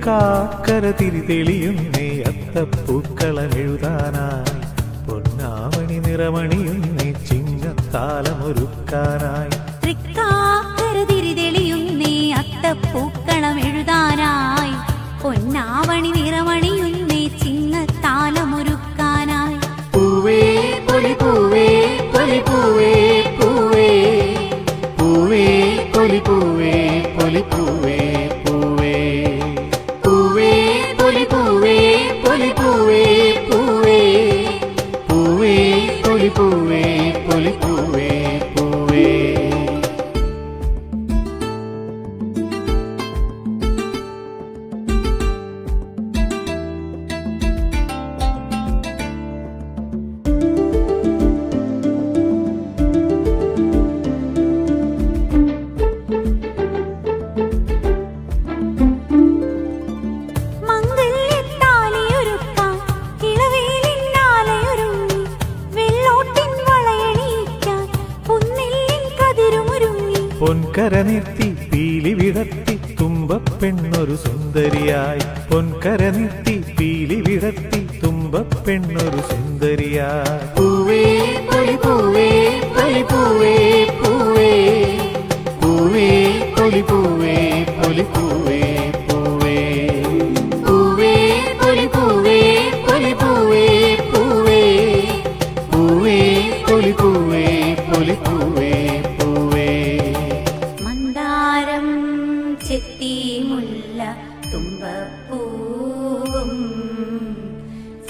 തൃക്കാക്കര തിരി തെളിയുന്നേ അത്തപ്പൂക്കളമെഴുതാനായി പൊന്നാമണി നിറമണിയുന്നേ ചിങ്ങത്താലമൊരുക്കാനായി തൃക്കാക്കര തിരി തെളിയുന്നേ അത്തപ്പൂക്കളമെഴുതാനായി പൊന്നാവണി നിറമണിയുന്നേ ചിങ്ങത്താലമൊരുക്കാനായി പൂവേ പൊലി പൂവേ പൊലി പൂവേ പൂവേ പൂവേ പൊലി പൂവേ പൊലി പൂവേ പൂവേ പൂവേ പൊലി പൂവേ പൊലി പൂവേ പൂവേ പൂവേ പൊലി പൂവേ പൊലി പൂവേ പൂവേ പൊൻകര നിർത്തി പീലി വിടർത്തി തുമ്പപ്പെണ്ണൊരു സുന്ദരിയായി പൊൻകര നിർത്തി പീലി വിടർത്തി തുമ്പപ്പെണ്ണൊരു സുന്ദരിയായി പൂവേ പൊലി പൂവേ പൊലി പൂവേ പൂവേ പൂവേ പൊലി പൂവേ പൊലി പൂവേ പൂവേ പൂവേ പൊലി പൂവേ പൊലി പൂവേ പൂവേ പൂവേ പൊലി പൂവേ പൊലി പൂവേ പൂവേ ചെത്തിമുല്ല തുമ്പപ്പൂവും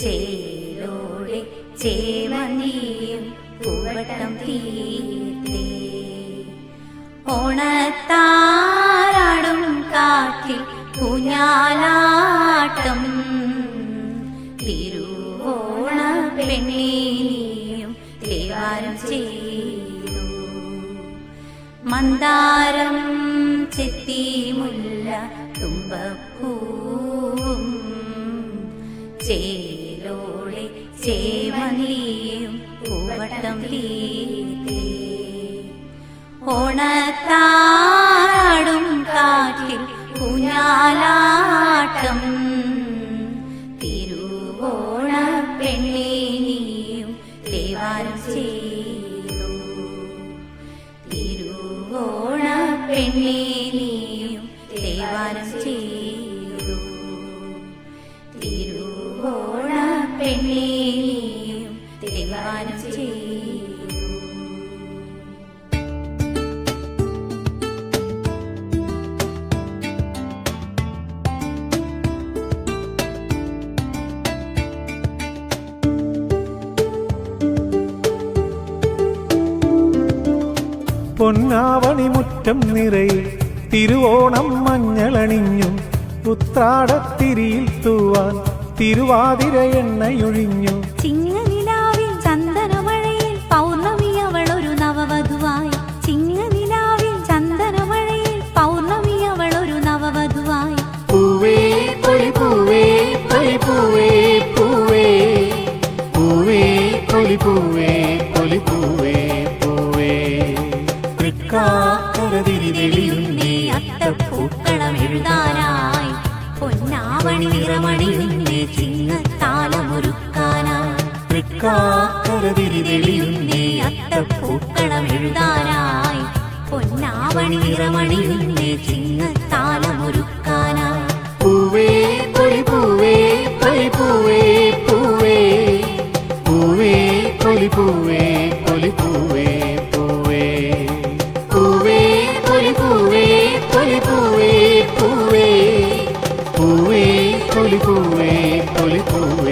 ചേലോടെ ചേമനിയും പൂവട്ടം തീർത്തേ ഓണത്താരാടും കാറ്റിൽ ഊഞ്ഞാലാട്ടം തിരുവോണ പെണ്ണിനെയും തേവാരം ചെയ്തു മന്ദാരം ചെത്തിമുല്ല തുമ്പപ്പൂവും ചേലോടെ ചേമനിയും പൂവട്ടം തീർത്തേ ഓണത്താടും കാറ്റിൽ ഊഞ്ഞാലാട്ടം തിരുവോണ പെണ്ണിനെയും തേവാരം ചെയ്തു തിരുവോണ പെണ്ണിനെയും തേവാരം ചെയ്തു തിരുവോണ പെണ്ണിനെയും തേവാരം ചെയ്തു പൊന്നാവണി മുറ്റം നിറയിൽ തിരുവോണം മഞ്ഞളണിഞ്ഞു ഉത്രാടത്തിരിയിൽ തൂവാൻ തിരുവാതിര എണ്ണയൊഴിഞ്ഞു ചിങ്ങനിലാവിൽ ചന്ദനമഴയിൽ പൗർണമി അവളൊരു നവവധുവായി ചിങ്ങനിലാവിൽ ചന്ദനമഴയിൽ പൗർണമി അവളൊരു നവവധുവായി പൂവേ പൊലി പൂവേ പൊലി പൂവേ പൂവേ പൂവേ പൊലി പൂവേ പൊലി പൂവേ പൂവേ തൃക്കാക്കര തിരി തെളിയുന്നേ അത്തപ്പൂക്കളമെഴുതാനായി പൊന്നാവണി നിറമണിയുന്നേ ചിങ്ങത്താലമൊരുക്കാനായി തൃക്കാക്കര തിരി തെളിയുന്നേ അത്തപ്പൂക്കളമെഴുതാനായി പൊന്നാവണി നിറമണിയുന്നേ ചിങ്ങത്താലമൊരുക്കാനായി പൂവേ പൊലി പൂവേ പൊലി പൂവേ പൂവേ പൂവേ പൊലി പൂവേ പൊലി പൂവേ പൂവേ പൂവേ പൊലി പൂവേ പൊലി പൂവേ പൂവേ പൂവേ പൊലി പൂവേ പൊലി പൂവേ